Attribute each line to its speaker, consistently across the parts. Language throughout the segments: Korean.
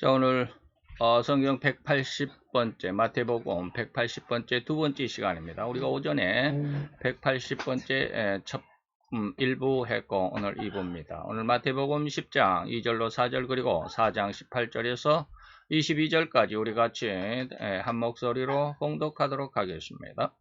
Speaker 1: 자, 오늘 성경 180번째 마태복음 180번째 두 번째 시간입니다. 우리가 오전에 180번째 첫 1부 했고 오늘 2부입니다. 오늘 마태복음 10장 2절로 4절 그리고 4장 18절에서 22절까지 우리 같이 한 목소리로 봉독하도록 하겠습니다.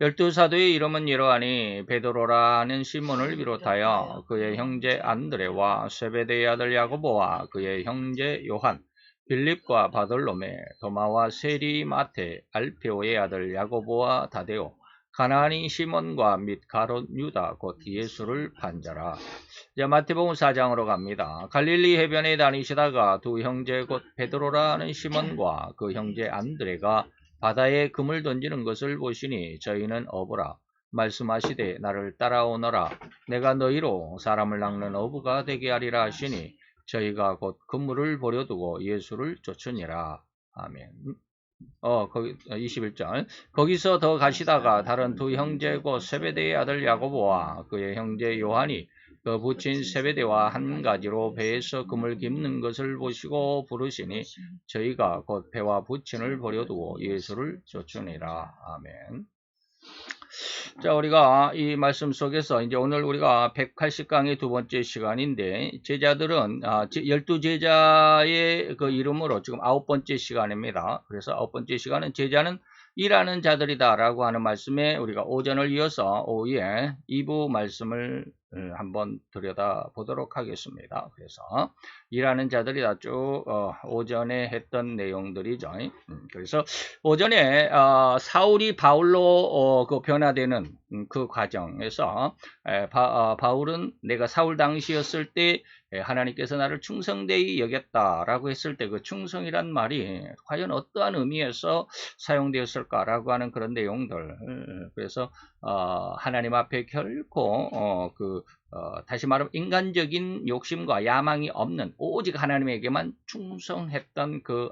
Speaker 1: 12사도의 이름은 이러하니 베드로라는 시몬을 비롯하여 그의 형제 안드레와 세베대의 아들 야고보와 그의 형제 요한, 빌립과 바돌로메, 도마와 세리 마테, 알페오의 아들 야고보와 다데오, 가나안인 시몬과 및 가롯 유다 곧 예수를 판자라. 이제 마태복음 4장으로 갑니다. 갈릴리 해변에 다니시다가 두 형제 곧 베드로라는 시몬과 그 형제 안드레가 바다에 금을 던지는 것을 보시니 저희는 어부라. 말씀하시되 나를 따라오너라. 내가 너희로 사람을 낚는 어부가 되게 하리라 하시니 저희가 곧 그물을 버려두고 예수를 쫓으니라. 아멘. 거기 21절. 거기서 더 가시다가 다른 두 형제 곧 세베대의 아들 야고보와 그의 형제 요한이 그 부친 세베대와 한 가지로 배에서 금을 깁는 것을 보시고 부르시니 저희가 곧 배와 부친을 버려두고 예수를 쫓으니라. 아멘. 자, 우리가 이 말씀 속에서 이제 오늘 우리가 180강의 두 번째 시간인데 제자들은 12제자의 그 이름으로 지금 9번째 시간입니다. 그래서 9번째 시간은 제자는 일하는 자들이다 라고 하는 말씀에 우리가 오전을 이어서 오후에 2부 말씀을 한번 들여다보도록 하겠습니다. 그래서 일하는 자들이다 쭉 오전에 했던 내용들이죠. 그래서 오전에 사울이 바울로 그 변화되는 그 과정에서 바울은 내가 사울 당시였을 때 하나님께서 나를 충성되이 여겼다라고 했을 때 그 충성이란 말이 과연 어떠한 의미에서 사용되었을까라고 하는 그런 내용들. 그래서 하나님 앞에 결코 다시 말하면 인간적인 욕심과 야망이 없는 오직 하나님에게만 충성했던 그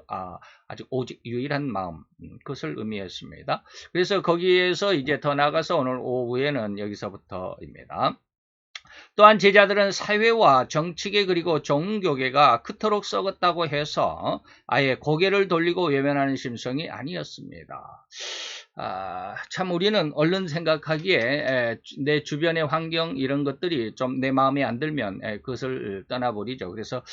Speaker 1: 아주 오직 유일한 마음, 그것을 의미했습니다. 그래서 거기에서 이제 더 나가서 오늘 오후에는 여기서부터입니다. 또한 제자들은 사회와 정치계 그리고 종교계가 그토록 썩었다고 해서 아예 고개를 돌리고 외면하는 심성이 아니었습니다. 참 우리는 얼른 생각하기에 내 주변의 환경 이런 것들이 좀 내 마음에 안 들면 그것을 떠나버리죠. 그래서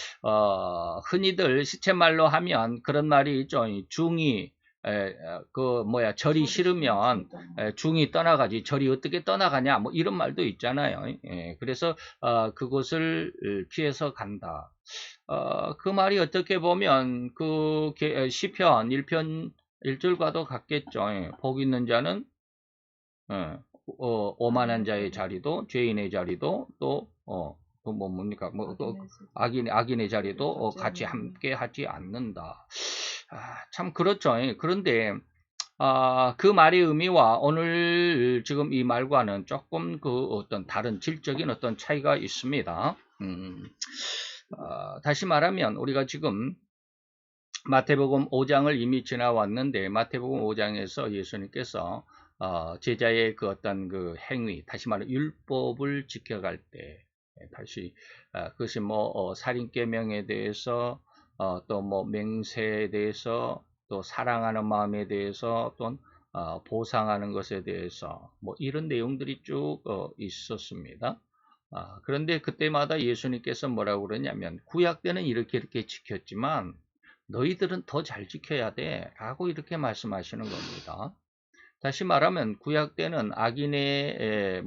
Speaker 1: 흔히들 시쳇말로 하면 그런 말이 있죠. 중이 절이 싫으면 중이 떠나가지 절이 어떻게 떠나가냐 뭐 이런 말도 있잖아요. 그래서 그곳을 피해서 간다. 그 말이 어떻게 보면 그 시편 1편 1절과도 같겠죠. 복 있는 자는 오만한 자의 자리도 죄인의 자리도 또 뭡니까 또 악인의 자리도 같이 함께 하지 않는다. 참 그렇죠. 그런데 그 말의 의미와 오늘 지금 이 말과는 조금 그 어떤 다른 질적인 어떤 차이가 있습니다. 다시 말하면 우리가 지금 마태복음 5장을 이미 지나왔는데 마태복음 5장에서 예수님께서 제자의 그 어떤 그 행위, 다시 말해 율법을 지켜갈 때 다시 그것이 뭐 살인계명에 대해서 또 뭐 맹세에 대해서 또 사랑하는 마음에 대해서 또 보상하는 것에 대해서 뭐 이런 내용들이 쭉 있었습니다. 그런데 그때마다 예수님께서 뭐라고 그러냐면 구약 때는 이렇게 지켰지만 너희들은 더 잘 지켜야 돼 라고 이렇게 말씀하시는 겁니다. 다시 말하면 구약 때는 악인의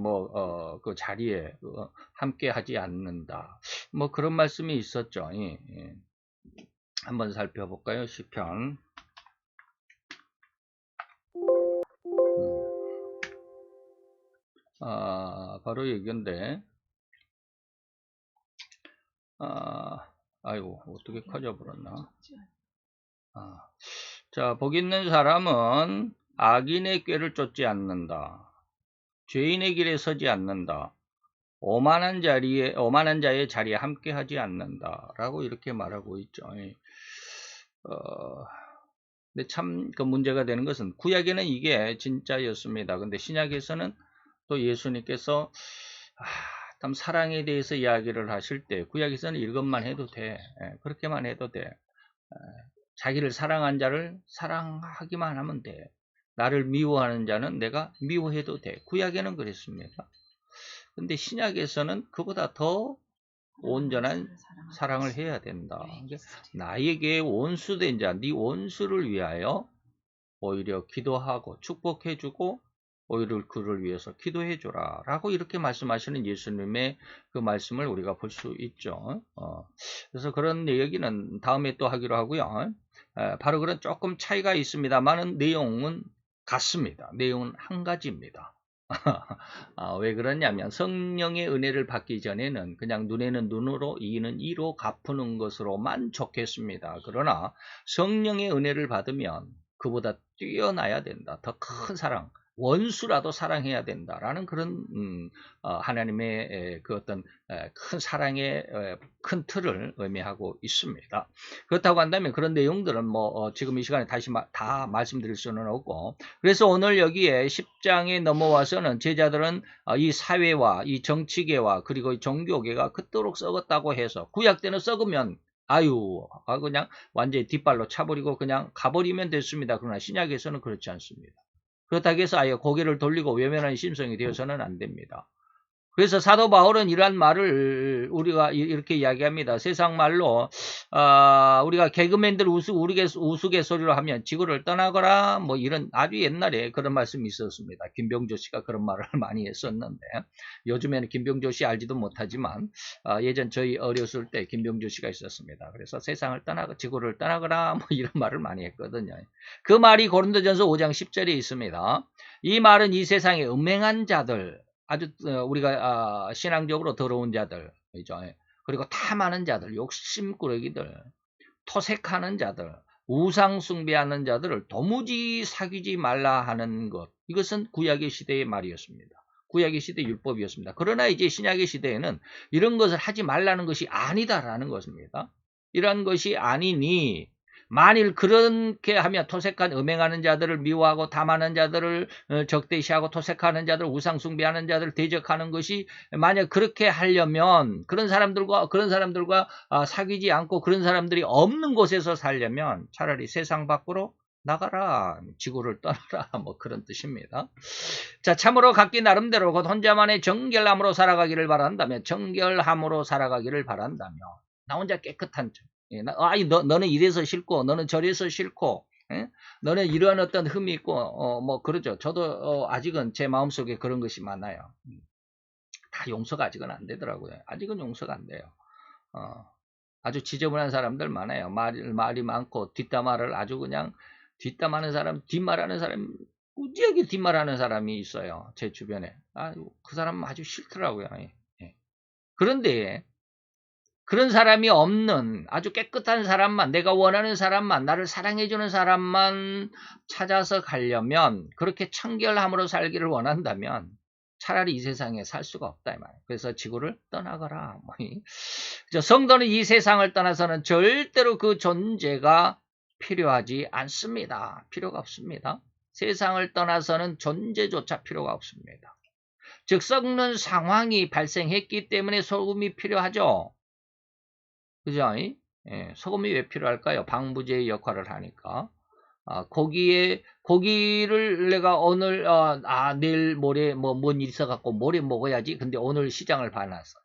Speaker 1: 그 자리에 함께 하지 않는다. 뭐 그런 말씀이 있었죠. 한번 살펴볼까요? 시편. 바로 여기인데. 아이고 어떻게 커져버렸나. 자, 복 있는 사람은 악인의 꾀를 쫓지 않는다. 죄인의 길에 서지 않는다. 오만한 자의 자리에 함께 하지 않는다. 라고 이렇게 말하고 있죠. 근데 참 그 문제가 되는 것은 구약에는 이게 진짜였습니다. 근데 신약에서는 또 예수님께서 참 사랑에 대해서 이야기를 하실 때 구약에서는 이것만 해도 돼. 그렇게만 해도 돼. 자기를 사랑한 자를 사랑하기만 하면 돼. 나를 미워하는 자는 내가 미워해도 돼. 구약에는 그랬습니다. 근데 신약에서는 그보다 더 온전한 사랑을 해야 된다. 나에게 원수된 자, 네 원수를 위하여 오히려 기도하고 축복해주고 오히려 그를 위해서 기도해줘라 라고 이렇게 말씀하시는 예수님의 그 말씀을 우리가 볼 수 있죠. 그래서 그런 얘기는 다음에 또 하기로 하고요. 바로 그런 조금 차이가 있습니다만은 내용은 같습니다. 내용은 한 가지입니다. 왜 그러냐면 성령의 은혜를 받기 전에는 그냥 눈에는 눈으로 이는 이로 갚는 것으로만 좋겠습니다. 그러나 성령의 은혜를 받으면 그보다 뛰어나야 된다. 더 큰 사랑, 원수라도 사랑해야 된다라는 그런 하나님의 그 어떤 큰 사랑의 큰 틀을 의미하고 있습니다. 그렇다고 한다면 그런 내용들은 뭐 지금 이 시간에 다시 다 말씀드릴 수는 없고, 그래서 오늘 여기에 10장에 넘어와서는 제자들은 이 사회와 이 정치계와 그리고 종교계가 그토록 썩었다고 해서 구약 때는 썩으면 그냥 완전히 뒷발로 차버리고 그냥 가버리면 됐습니다. 그러나 신약에서는 그렇지 않습니다. 그렇다고 해서 아예 고개를 돌리고 외면하는 심성이 되어서는 안 됩니다. 그래서 사도 바울은 이러한 말을 우리가 이렇게 이야기합니다. 세상 말로 우리가 개그맨들 우스갯소리로 하면 지구를 떠나거라 뭐 이런 아주 옛날에 그런 말씀이 있었습니다. 김병조 씨가 그런 말을 많이 했었는데 요즘에는 김병조 씨 알지도 못하지만 예전 저희 어렸을 때 김병조 씨가 있었습니다. 그래서 세상을 떠나고 지구를 떠나거라 뭐 이런 말을 많이 했거든요. 그 말이 고린도전서 5장 10절에 있습니다. 이 말은 이 세상에 음행한 자들, 아주 우리가 신앙적으로 더러운 자들, 그리고 탐하는 자들, 욕심꾸러기들, 토색하는 자들, 우상 숭배하는 자들을 도무지 사귀지 말라 하는 것, 이것은 구약의 시대의 말이었습니다. 구약의 시대 율법이었습니다. 그러나 이제 신약의 시대에는 이런 것을 하지 말라는 것이 아니다라는 것입니다. 이런 것이 아니니 만일 그렇게 하면 토색한 음행하는 자들을 미워하고 탐하는 자들을 적대시하고 토색하는 자들, 우상숭배하는 자들을 대적하는 것이 만약 그렇게 하려면 그런 사람들과 사귀지 않고 그런 사람들이 없는 곳에서 살려면 차라리 세상 밖으로 나가라, 지구를 떠나라, 뭐 그런 뜻입니다. 자, 참으로 각기 나름대로 곧 혼자만의 정결함으로 살아가기를 바란다며, 나 혼자 깨끗한 척. 너는 이래서 싫고, 너는 저래서 싫고, 너는 이러한 어떤 흠이 있고, 뭐, 그러죠. 저도, 아직은 제 마음속에 그런 것이 많아요. 다 용서가 아직은 안 되더라고요. 아직은 용서가 안 돼요. 아주 지저분한 사람들 많아요. 말이 많고, 뒷담화를 아주 그냥, 뒷담하는 사람, 뒷말하는 사람, 꾸지하게 뒷말하는 사람이 있어요. 제 주변에. 그 사람 아주 싫더라고요. 그런데, 그런 사람이 없는 아주 깨끗한 사람만, 내가 원하는 사람만, 나를 사랑해주는 사람만 찾아서 가려면, 그렇게 청결함으로 살기를 원한다면 차라리 이 세상에 살 수가 없다 이 말이에요. 그래서 지구를 떠나거라. 성도는 이 세상을 떠나서는 절대로 그 존재가 필요하지 않습니다. 필요가 없습니다. 세상을 떠나서는 존재조차 필요가 없습니다. 즉 썩는 상황이 발생했기 때문에 소금이 필요하죠. 그죠? 소금이 왜 필요할까요? 방부제의 역할을 하니까. 고기를 내가 오늘, 내일 모레 뭔 일 있어갖고 모레 먹어야지. 근데 오늘 시장을 봐놨어.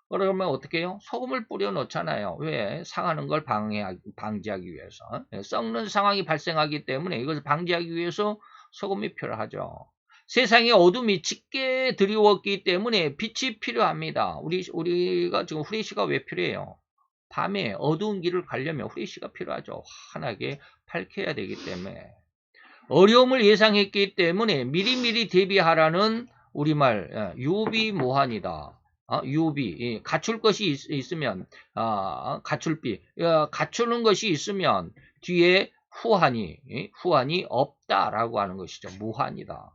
Speaker 1: 그러면 어떻게 해요? 소금을 뿌려 놓잖아요. 왜? 상하는 걸 방지하기 위해서. 썩는 상황이 발생하기 때문에 이것을 방지하기 위해서 소금이 필요하죠. 세상에 어둠이 짙게 드리웠기 때문에 빛이 필요합니다. 우리가 지금 후레쉬가 왜 필요해요? 밤에 어두운 길을 가려면 후레쉬가 필요하죠. 환하게 밝혀야 되기 때문에. 어려움을 예상했기 때문에 미리미리 대비하라는 우리말 유비무환이다. 유비, 갖출 것이 있으면 갖출비, 갖추는 것이 있으면 뒤에 후환이 없다라고 하는 것이죠. 무환이다.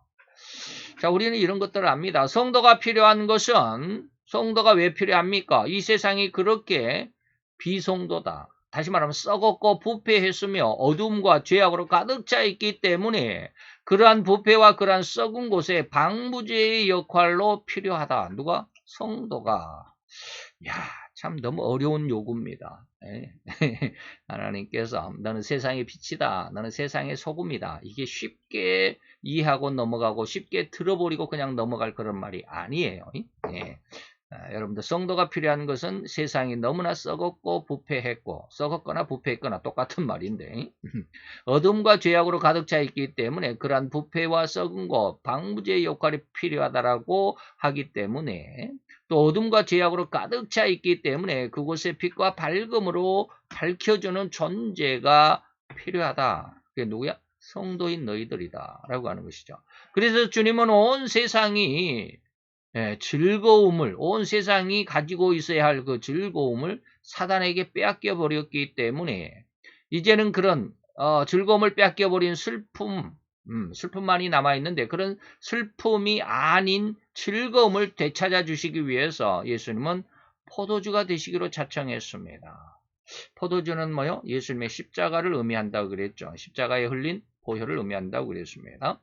Speaker 1: 자, 우리는 이런 것들을 압니다. 성도가 필요한 것은, 성도가 왜 필요합니까? 이 세상이 그렇게 비성도다. 다시 말하면 썩었고 부패했으며 어둠과 죄악으로 가득 차 있기 때문에 그러한 부패와 그러한 썩은 곳에 방부제의 역할로 필요하다. 누가? 성도가. 참 너무 어려운 요구입니다. 하나님께서 너는 세상의 빛이다. 너는 세상의 소금이다. 이게 쉽게 이해하고 넘어가고 쉽게 들어버리고 그냥 넘어갈 그런 말이 아니에요. 여러분들 성도가 필요한 것은 세상이 너무나 썩었고 부패했고 썩었거나 부패했거나 똑같은 말인데 어둠과 죄악으로 가득 차 있기 때문에 그러한 부패와 썩은 것 방부제의 역할이 필요하다라고 하기 때문에 또 어둠과 죄악으로 가득 차 있기 때문에 그곳의 빛과 밝음으로 밝혀주는 존재가 필요하다. 그게 누구야? 성도인 너희들이다 라고 하는 것이죠. 그래서 주님은 온 세상이 즐거움을 온 세상이 가지고 있어야 할 그 즐거움을 사단에게 빼앗겨 버렸기 때문에 이제는 그런 즐거움을 빼앗겨 버린 슬픔만이 남아 있는데 그런 슬픔이 아닌 즐거움을 되찾아 주시기 위해서 예수님은 포도주가 되시기로 자청했습니다. 포도주는 뭐요? 예수님의 십자가를 의미한다고 그랬죠. 십자가에 흘린 보혈을 의미한다고 그랬습니다.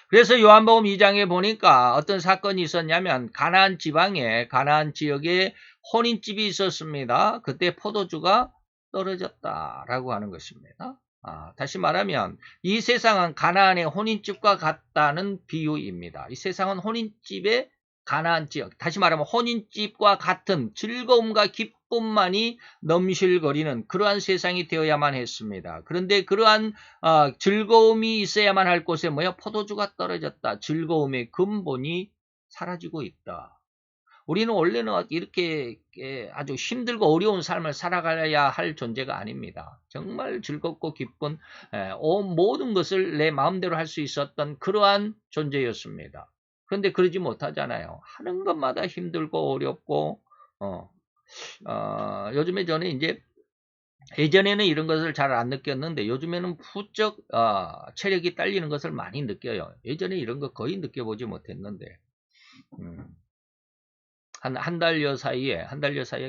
Speaker 1: 그래서 요한복음 2장에 보니까 어떤 사건이 있었냐면 가나안 지방에 가나안 지역에 혼인집이 있었습니다. 그때 포도주가 떨어졌다라고 하는 것입니다. 다시 말하면 이 세상은 가나안의 혼인집과 같다는 비유입니다. 이 세상은 혼인집의 가나안 지역, 다시 말하면 혼인집과 같은 즐거움과 기쁨만이 넘실거리는 그러한 세상이 되어야만 했습니다. 그런데 그러한 즐거움이 있어야만 할 곳에 뭐야? 포도주가 떨어졌다. 즐거움의 근본이 사라지고 있다. 우리는 원래는 이렇게 아주 힘들고 어려운 삶을 살아가야 할 존재가 아닙니다. 정말 즐겁고 기쁜 모든 것을 내 마음대로 할 수 있었던 그러한 존재였습니다. 그런데 그러지 못하잖아요. 하는 것마다 힘들고 어렵고 요즘에 저는 이제 예전에는 이런 것을 잘 안 느꼈는데 요즘에는 부쩍 체력이 딸리는 것을 많이 느껴요. 예전에 이런 거 거의 느껴보지 못했는데 한 달여 사이에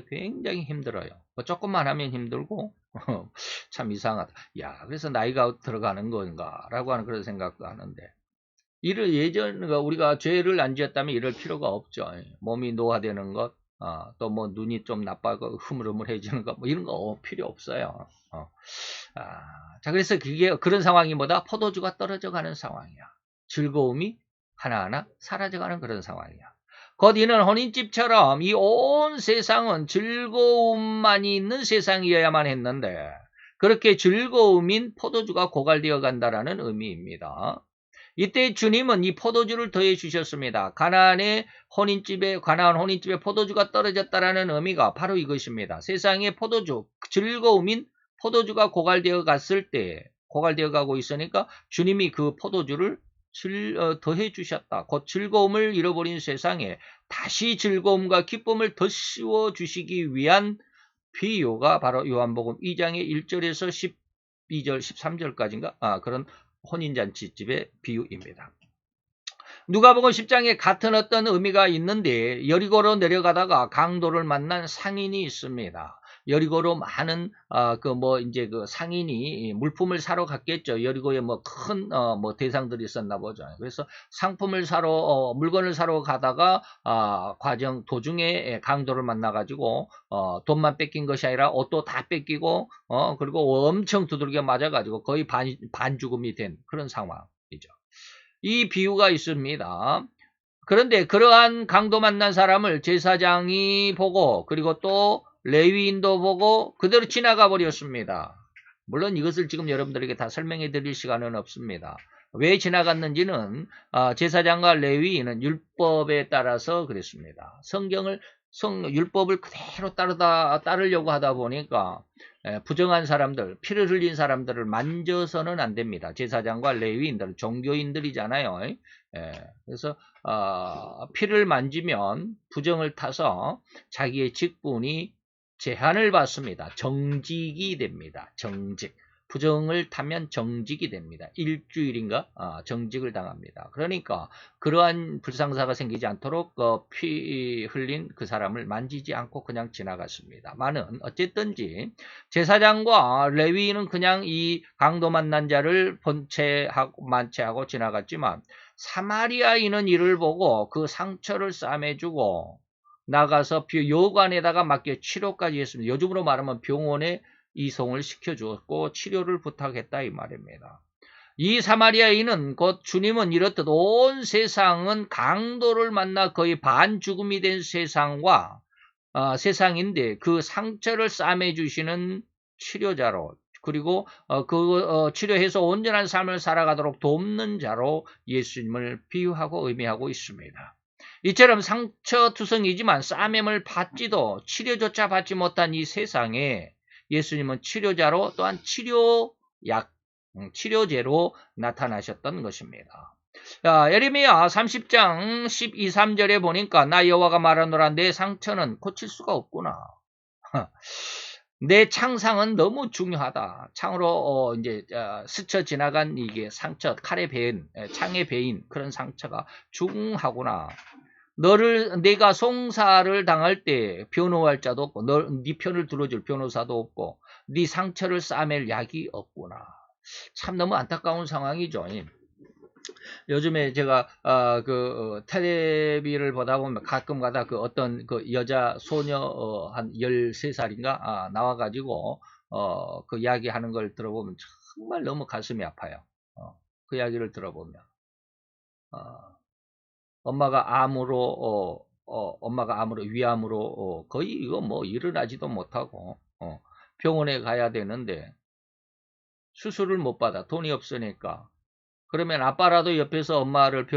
Speaker 1: 굉장히 힘들어요. 뭐 조금만 하면 힘들고 참 이상하다. 야, 그래서 나이가 들어가는 건가라고 하는 그런 생각도 하는데 우리가 죄를 안 지었다면 이럴 필요가 없죠. 몸이 노화되는 것, 또 뭐 눈이 좀 나빠고 흐물흐물해지는 것, 뭐 이런 거 필요 없어요. 자, 그래서 그런 상황이 뭐다? 포도주가 떨어져 가는 상황이야. 즐거움이 하나하나 사라져가는 그런 상황이야. 곧 이는 혼인집처럼 이 온 세상은 즐거움만이 있는 세상이어야만 했는데 그렇게 즐거움인 포도주가 고갈되어 간다라는 의미입니다. 이때 주님은 이 포도주를 더해 주셨습니다. 가나안 혼인집에 포도주가 떨어졌다라는 의미가 바로 이것입니다. 세상의 포도주, 즐거움인 포도주가 고갈되어 가고 있으니까 주님이 그 포도주를 더해 주셨다. 곧 즐거움을 잃어버린 세상에 다시 즐거움과 기쁨을 더 씌워 주시기 위한 비유가 바로 요한복음 2장의 1절에서 12절, 13절까지인가? 그런 혼인잔치집의 비유입니다. 누가복음 10장에 같은 어떤 의미가 있는데 여리고로 내려가다가 강도를 만난 상인이 있습니다. 여리고로 많은 그 상인이 물품을 사러 갔겠죠. 여리고에 큰 대상들이 있었나 보죠. 그래서 상품을 사러 물건을 사러 가다가 도중에 강도를 만나 가지고 돈만 뺏긴 것이 아니라 옷도 다 뺏기고 그리고 엄청 두들겨 맞아 가지고 거의 반 죽음이 된 그런 상황이죠. 이 비유가 있습니다. 그런데 그러한 강도 만난 사람을 제사장이 보고 그리고 또 레위인도 보고 그대로 지나가 버렸습니다. 물론 이것을 지금 여러분들에게 다 설명해 드릴 시간은 없습니다. 왜 지나갔는지는 제사장과 레위인은 율법에 따라서 그랬습니다. 율법을 그대로 따르려고 하다 보니까 부정한 사람들, 피를 흘린 사람들을 만져서는 안 됩니다. 제사장과 레위인들, 종교인들이잖아요. 그래서 피를 만지면 부정을 타서 자기의 직분이 제한을 받습니다. 정직이 됩니다. 정직. 부정을 타면 정직이 됩니다. 일주일인가 정직을 당합니다. 그러니까 그러한 불상사가 생기지 않도록 피 흘린 그 사람을 만지지 않고 그냥 지나갔습니다만은 어쨌든지 제사장과 레위인은 그냥 이 강도 만난 자를 만체하고 지나갔지만 사마리아인은 이를 보고 그 상처를 싸매주고 나가서 요관에다가 맡겨 치료까지 했습니다. 요즘으로 말하면 병원에 이송을 시켜주었고 치료를 부탁했다 이 말입니다. 이 사마리아인은 곧 주님은 이렇듯 온 세상은 강도를 만나 거의 반죽음이 된 세상인데 그 상처를 싸매 주시는 치료자로 그리고 치료해서 온전한 삶을 살아가도록 돕는 자로 예수님을 비유하고 의미하고 있습니다. 이처럼 상처투성이지만 싸매을 받지도 치료조차 받지 못한 이 세상에 예수님은 치료자로 또한 치료제로 나타나셨던 것입니다. 예레미야 30장 12, 3절에 보니까 나 여호와가 말하노라 내 상처는 고칠 수가 없구나. 내 창상은 너무 중요하다. 창으로 이제 스쳐 지나간 이게 상처, 칼에 베인, 창에 베인 그런 상처가 중하구나. 내가 송사를 당할 때 변호할 자도 없고, 네 편을 들어줄 변호사도 없고, 네 상처를 싸맬 약이 없구나. 참 너무 안타까운 상황이죠. 요즘에 제가 텔레비를 보다 보면 가끔가다 그 어떤 그 여자 소녀 한 13살인가 나와가지고 그 이야기하는 걸 들어보면 정말 너무 가슴이 아파요. 그 이야기를 들어보면 엄마가 암으로 위암으로 거의 이거 뭐 일어나지도 못하고 병원에 가야 되는데 수술을 못 받아 돈이 없으니까. 그러면 아빠라도 옆에서 엄마를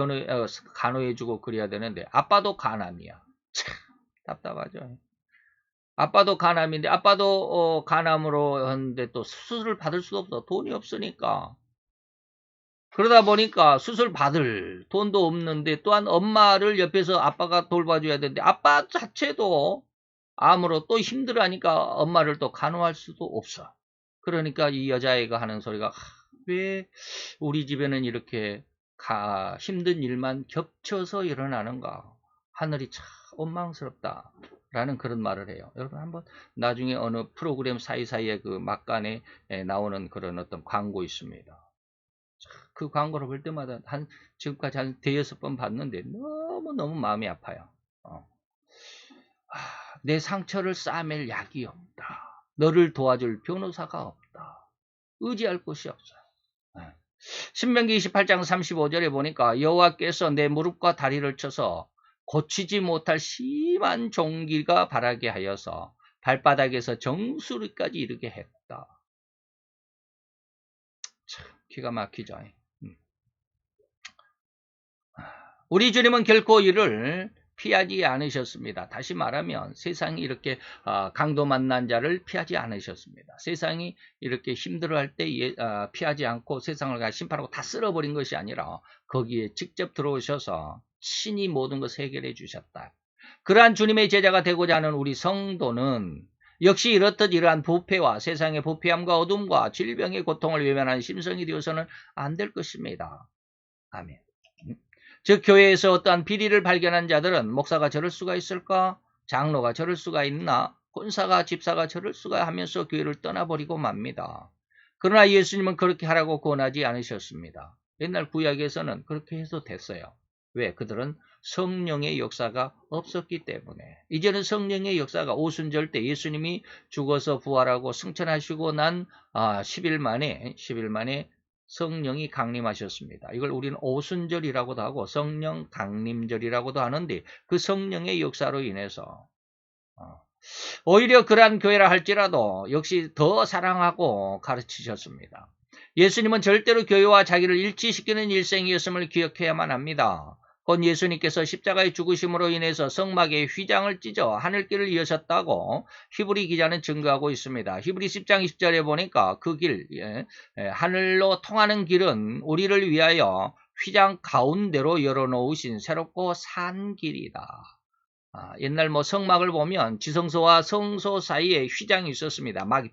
Speaker 1: 간호해주고 그래야 되는데 아빠도 간암이야. 참 답답하죠. 아빠도 간암인데 아빠도 간암으로 하는데 또 수술을 받을 수도 없어. 돈이 없으니까. 그러다 보니까 수술 받을 돈도 없는데 또한 엄마를 옆에서 아빠가 돌봐줘야 되는데 아빠 자체도 암으로 또 힘들어하니까 엄마를 또 간호할 수도 없어. 그러니까 이 여자애가 하는 소리가 왜 우리 집에는 이렇게 힘든 일만 겹쳐서 일어나는가. 하늘이 참 원망스럽다. 라는 그런 말을 해요. 여러분 한번 나중에 어느 프로그램 사이사이에 그 막간에 나오는 그런 어떤 광고 있습니다. 그 광고를 볼 때마다 지금까지 한 대여섯 번 봤는데 너무너무 마음이 아파요. 내 상처를 싸맬 약이 없다. 너를 도와줄 변호사가 없다. 의지할 곳이 없어요. 신명기 28장 35절에 보니까 여호와께서 내 무릎과 다리를 쳐서 고치지 못할 심한 종기가 바라게 하여서 발바닥에서 정수리까지 이르게 했다. 참 기가 막히죠. 우리 주님은 결코 이를 피하지 않으셨습니다. 다시 말하면 세상이 이렇게 강도 만난 자를 피하지 않으셨습니다. 세상이 이렇게 힘들어할 때 피하지 않고 세상을 심판하고 다 쓸어버린 것이 아니라 거기에 직접 들어오셔서 친히 모든 것을 해결해 주셨다. 그러한 주님의 제자가 되고자 하는 우리 성도는 역시 이렇듯 이러한 부패와 세상의 부패함과 어둠과 질병의 고통을 외면하는 심성이 되어서는 안 될 것입니다. 아멘. 즉 교회에서 어떠한 비리를 발견한 자들은 목사가 저럴 수가 있을까? 장로가 저럴 수가 있나? 권사가 집사가 저럴 수가 하면서 교회를 떠나버리고 맙니다. 그러나 예수님은 그렇게 하라고 권하지 않으셨습니다. 옛날 구약에서는 그렇게 해도 됐어요. 왜? 그들은 성령의 역사가 없었기 때문에. 이제는 성령의 역사가 오순절 때 예수님이 죽어서 부활하고 승천하시고 난 10일 만에 성령이 강림하셨습니다. 이걸 우리는 오순절이라고도 하고 성령 강림절이라고도 하는데 그 성령의 역사로 인해서 오히려 그러한 교회라 할지라도 역시 더 사랑하고 가르치셨습니다. 예수님은 절대로 교회와 자기를 일치시키는 일생이었음을 기억해야만 합니다. 곧 예수님께서 십자가의 죽으심으로 인해서 성막의 휘장을 찢어 하늘길을 이으셨다고 히브리 기자는 증거하고 있습니다. 히브리 10장 20절에 보니까 그 길, 하늘로 통하는 길은 우리를 위하여 휘장 가운데로 열어놓으신 새롭고 산 길이다. 옛날 성막을 보면 지성소와 성소 사이에 휘장이 있었습니다. 막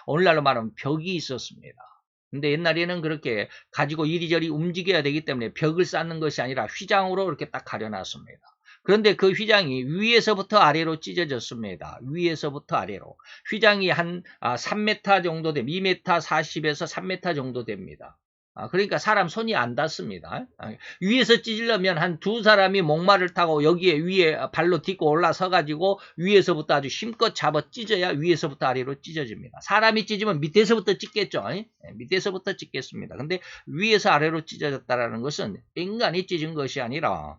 Speaker 1: 오늘날로 말하면 벽이 있었습니다. 근데 옛날에는 그렇게 가지고 이리저리 움직여야 되기 때문에 벽을 쌓는 것이 아니라 휘장으로 이렇게 딱 가려놨습니다. 그런데 그 휘장이 위에서부터 아래로 찢어졌습니다. 위에서부터 아래로. 휘장이 한 3m 정도 2m 40에서 3m 정도 됩니다. 그러니까 사람 손이 안 닿습니다. 위에서 찢으려면 한 두 사람이 목마를 타고 여기에 위에 발로 딛고 올라서 가지고 위에서부터 아주 힘껏 잡아 찢어야 위에서부터 아래로 찢어집니다. 사람이 찢으면 밑에서부터 찢겠죠. 밑에서부터 찢겠습니다. 근데 위에서 아래로 찢어졌다라는 것은 인간이 찢은 것이 아니라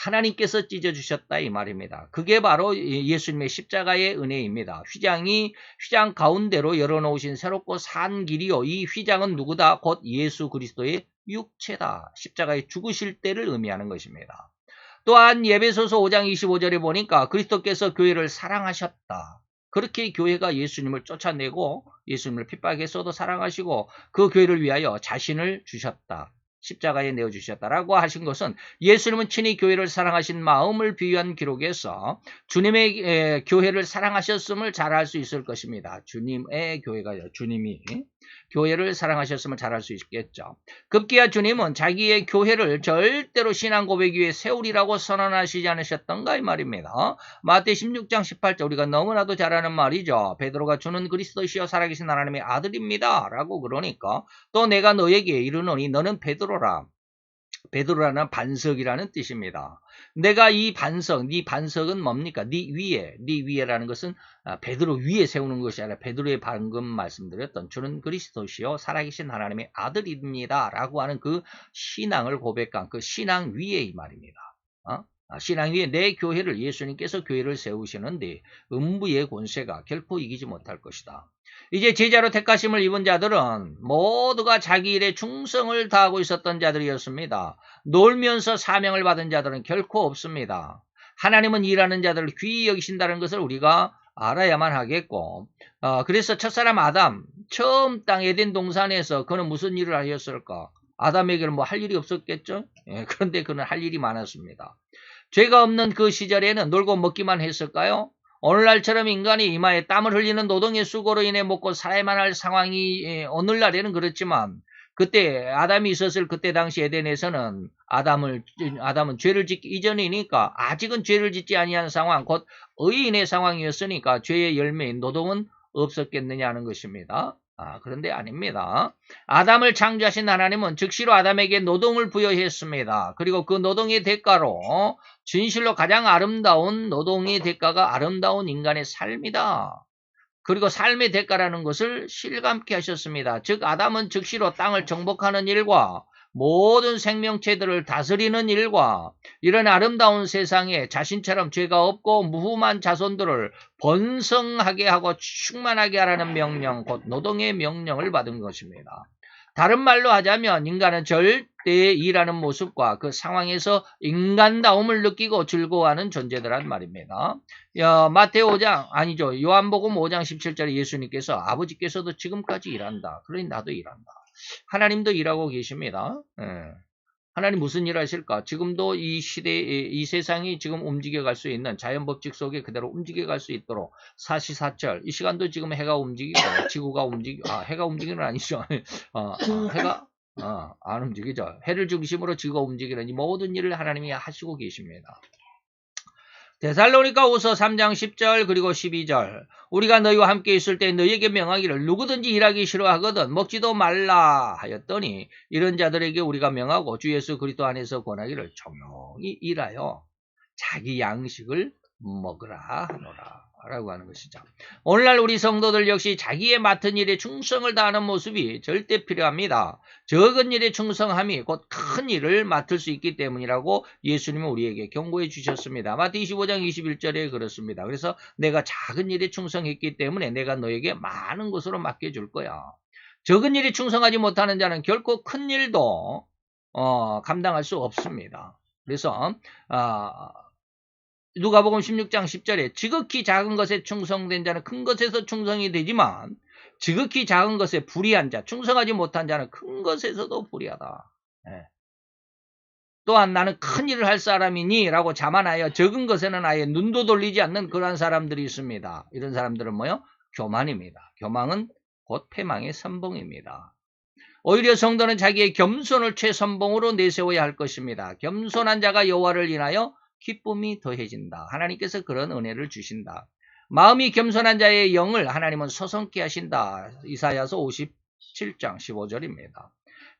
Speaker 1: 하나님께서 찢어주셨다 이 말입니다. 그게 바로 예수님의 십자가의 은혜입니다. 휘장 가운데로 열어놓으신 새롭고 산 길이요. 이 휘장은 누구다? 곧 예수 그리스도의 육체다. 십자가에 죽으실 때를 의미하는 것입니다. 또한 예배소서 5장 25절에 보니까 그리스도께서 교회를 사랑하셨다. 그렇게 교회가 예수님을 쫓아내고 예수님을 핍박했어도 사랑하시고 그 교회를 위하여 자신을 주셨다. 십자가에 내어주셨다라고 하신 것은 예수님은 친히 교회를 사랑하신 마음을 비유한 기록에서 주님의 교회를 사랑하셨음을 잘 알 수 있을 것입니다. 주님의 교회가요. 주님이 교회를 사랑하셨음을 잘 알 수 있겠죠. 급기야 주님은 자기의 교회를 절대로 신앙 고백 위에 세우리라고 선언하시지 않으셨던가 이 말입니다. 마태 16장 18절 우리가 너무나도 잘 아는 말이죠. 베드로가 주는 그리스도시여 살아계신 하나님의 아들입니다. 라고 그러니까 또 내가 너에게 이르노니 너는 베드로라는 반석이라는 뜻입니다. 내가 이 반석, 네 반석은 뭡니까? 네 위에라는 것은 베드로 위에 세우는 것이 아니라 베드로의 방금 말씀드렸던 주는 그리스도시요 살아계신 하나님의 아들입니다. 라고 하는 그 신앙을 고백한 그 신앙 위에 이 말입니다. 신앙 위에 내 교회를 예수님께서 교회를 세우시는데 음부의 권세가 결코 이기지 못할 것이다. 이제 제자로 택하심을 입은 자들은 모두가 자기 일에 충성을 다하고 있었던 자들이었습니다. 놀면서 사명을 받은 자들은 결코 없습니다. 하나님은 일하는 자들을 귀히 여기신다는 것을 우리가 알아야만 하겠고 그래서 첫사람 아담 처음 땅 에덴 동산에서 그는 무슨 일을 하였을까? 아담에게는 뭐 할 일이 없었겠죠? 그런데 그는 할 일이 많았습니다. 죄가 없는 그 시절에는 놀고 먹기만 했을까요? 오늘날처럼 인간이 이마에 땀을 흘리는 노동의 수고로 인해 먹고 살아야만 할 상황이 오늘날에는 그렇지만 그때 아담이 있었을 그때 당시 에덴에서는 아담은 죄를 짓기 이전이니까 아직은 죄를 짓지 아니한 상황 곧 의인의 상황이었으니까 죄의 열매인 노동은 없었겠느냐 하는 것입니다. 그런데 아닙니다. 아담을 창조하신 하나님은 즉시로 아담에게 노동을 부여했습니다. 그리고 그 노동의 대가로 진실로 가장 아름다운 노동의 대가가 아름다운 인간의 삶이다. 그리고 삶의 대가라는 것을 실감케 하셨습니다. 즉 아담은 즉시로 땅을 정복하는 일과 모든 생명체들을 다스리는 일과 이런 아름다운 세상에 자신처럼 죄가 없고 무흠한 자손들을 번성하게 하고 충만하게 하라는 명령, 곧 노동의 명령을 받은 것입니다. 다른 말로 하자면 인간은 절대 일하는 모습과 그 상황에서 인간다움을 느끼고 즐거워하는 존재들란 말입니다. 마태오 5장 아니죠. 요한복음 5장 17절에 예수님께서 아버지께서도 지금까지 일한다. 그러니 나도 일한다. 하나님도 일하고 계십니다. 하나님 무슨 일 하실까? 지금도 이 시대, 이 세상이 지금 움직여갈 수 있는 자연법칙 속에 그대로 움직여갈 수 있도록 사시사철, 이 시간도 지금 해가 움직이고, 지구가 해가 움직이는 건 아니죠. 해가, 안 움직이죠. 해를 중심으로 지구가 움직이는 이 모든 일을 하나님이 하시고 계십니다. 데살로니가후서 3장 10절 그리고 12절 우리가 너희와 함께 있을 때 너희에게 명하기를 누구든지 일하기 싫어하거든 먹지도 말라 하였더니 이런 자들에게 우리가 명하고 주 예수 그리스도 안에서 권하기를 조용히 일하여 자기 양식을 먹으라 하노라 라고 하는 것이죠. 오늘날 우리 성도들 역시 자기의 맡은 일에 충성을 다하는 모습이 절대 필요합니다. 적은 일에 충성함이 곧 큰 일을 맡을 수 있기 때문이라고 예수님은 우리에게 경고해 주셨습니다. 마태 25장 21절에 그렇습니다. 그래서 내가 작은 일에 충성했기 때문에 내가 너에게 많은 것으로 맡겨줄 거야. 적은 일에 충성하지 못하는 자는 결코 큰 일도 감당할 수 없습니다. 그래서 누가복음 16장 10절에 지극히 작은 것에 충성된 자는 큰 것에서 충성이 되지만 지극히 작은 것에 불의한 자, 충성하지 못한 자는 큰 것에서도 불의하다. 또한 나는 큰 일을 할 사람이니 라고 자만하여 적은 것에는 아예 눈도 돌리지 않는 그러한 사람들이 있습니다. 이런 사람들은 뭐요? 교만입니다. 교만은 곧 패망의 선봉입니다. 오히려 성도는 자기의 겸손을 최선봉으로 내세워야 할 것입니다. 겸손한 자가 여호와를 인하여 기쁨이 더해진다. 하나님께서 그런 은혜를 주신다. 마음이 겸손한 자의 영을 하나님은 서성케 하신다. 이사야서 57장 15절입니다.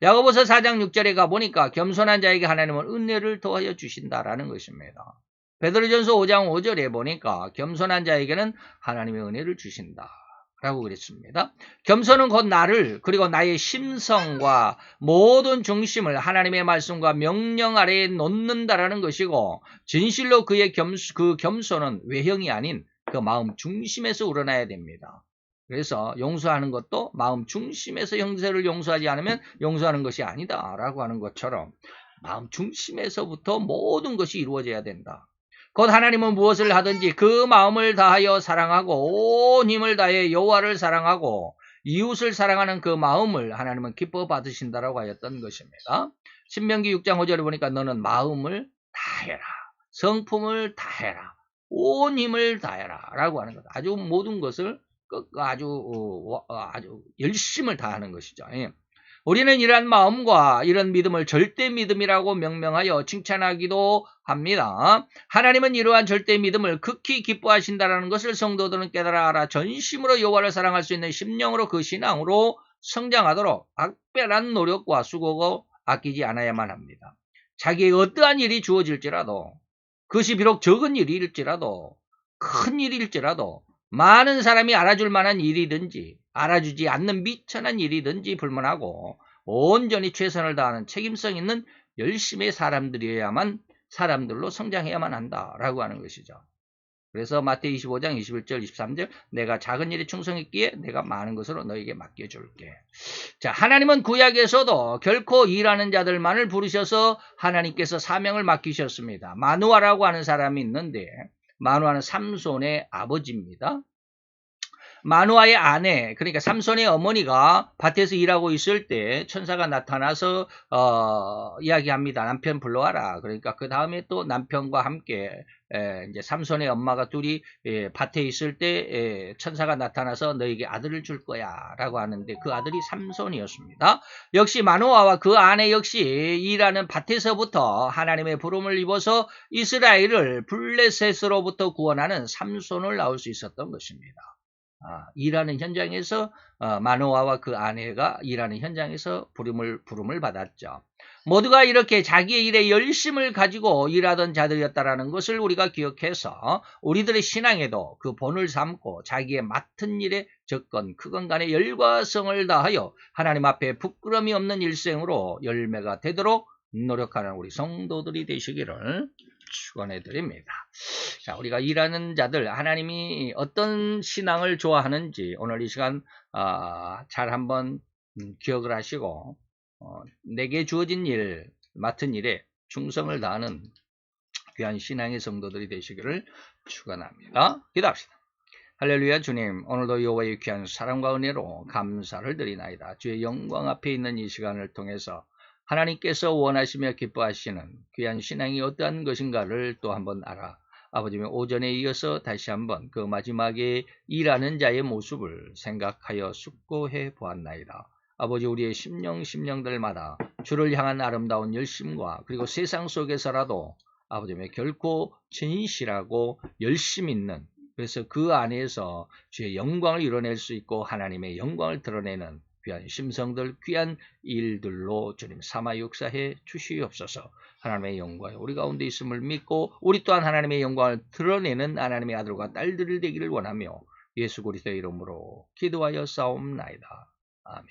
Speaker 1: 야고보서 4장 6절에 가보니까 겸손한 자에게 하나님은 은혜를 더하여 주신다라는 것입니다. 베드로전서 5장 5절에 보니까 겸손한 자에게는 하나님의 은혜를 주신다 라고 그랬습니다. 겸손은 곧 나를 그리고 나의 심성과 모든 중심을 하나님의 말씀과 명령 아래에 놓는다라는 것이고, 진실로 그 겸손은 외형이 아닌 그 마음 중심에서 우러나야 됩니다. 그래서 용서하는 것도 마음 중심에서 형제를 용서하지 않으면 용서하는 것이 아니다 라고 하는 것처럼 마음 중심에서부터 모든 것이 이루어져야 된다. 곧 하나님은 무엇을 하든지 그 마음을 다하여 사랑하고 온 힘을 다해 여호와를 사랑하고 이웃을 사랑하는 그 마음을 하나님은 기뻐 받으신다라고 하였던 것입니다. 신명기 6장 5절에 보니까 너는 마음을 다해라, 성품을 다해라, 온 힘을 다해라 라고 하는 것. 아주 모든 것을 아주 열심을 다하는 것이죠. 우리는 이러한 마음과 이런 믿음을 절대 믿음이라고 명명하여 칭찬하기도 합니다. 하나님은 이러한 절대 믿음을 극히 기뻐하신다는 것을 성도들은 깨달아 알아 전심으로 여호와를 사랑할 수 있는 심령으로 그 신앙으로 성장하도록 각별한 노력과 수고가 아끼지 않아야만 합니다. 자기의 어떠한 일이 주어질지라도, 그것이 비록 적은 일일지라도 큰 일일지라도 많은 사람이 알아줄 만한 일이든지 알아주지 않는 미천한 일이든지 불문하고 온전히 최선을 다하는 책임성 있는 열심의 사람들이어야만, 사람들로 성장해야만 한다라고 하는 것이죠. 그래서 마태복음 25장 21절 23절 내가 작은 일에 충성했기에 내가 많은 것으로 너에게 맡겨줄게. 자, 하나님은 구약에서도 결코 일하는 자들만을 부르셔서 하나님께서 사명을 맡기셨습니다. 마누아라고 하는 사람이 있는데, 마누아는 삼손의 아버지입니다. 마누아의 아내, 그러니까 삼손의 어머니가 밭에서 일하고 있을 때 천사가 나타나서 이야기합니다. 남편 불러와라. 그러니까 그 다음에 또 남편과 함께 이제 삼손의 엄마가 둘이 밭에 있을 때 천사가 나타나서 너에게 아들을 줄 거야 라고 하는데, 그 아들이 삼손이었습니다. 역시 마누아와 그 아내 역시 일하는 밭에서부터 하나님의 부름을 입어서 이스라엘을 블레셋으로부터 구원하는 삼손을 낳을 수 있었던 것입니다. 일하는 현장에서 마노아와 그 아내가 일하는 현장에서 부름을 받았죠. 모두가 이렇게 자기의 일에 열심을 가지고 일하던 자들이었다라는 것을 우리가 기억해서 우리들의 신앙에도 그 본을 삼고 자기의 맡은 일에 적건 크건 간에 열과 성을 다하여 하나님 앞에 부끄러움이 없는 일생으로 열매가 되도록 노력하는 우리 성도들이 되시기를 축원해 드립니다. 자, 우리가 일하는 자들, 하나님이 어떤 신앙을 좋아하는지 오늘 이 시간 잘 한번 기억을 하시고 내게 주어진 일, 맡은 일에 충성을 다하는 귀한 신앙의 성도들이 되시기를 축원합니다. 기도합시다. 할렐루야. 주님, 오늘도 여호와의 귀한 사랑과 은혜로 감사를 드리나이다. 주의 영광 앞에 있는 이 시간을 통해서 하나님께서 원하시며 기뻐하시는 귀한 신앙이 어떠한 것인가를 또 한번 알아 아버지의 오전에 이어서 다시 한번 그 마지막에 일하는 자의 모습을 생각하여 숙고해 보았나이다. 아버지, 우리의 심령들마다 주를 향한 아름다운 열심과 그리고 세상 속에서라도 아버지의 결코 진실하고 열심 있는, 그래서 그 안에서 주의 영광을 이뤄낼 수 있고 하나님의 영광을 드러내는 귀한 심성들, 귀한 일들로 주님 삼아 역사해 주시옵소서. 하나님의 영광이 우리 가운데 있음을 믿고 우리 또한 하나님의 영광을 드러내는 하나님의 아들과 딸들 되기를 원하며 예수 그리스도의 이름으로 기도하여 싸움나이다. 아멘.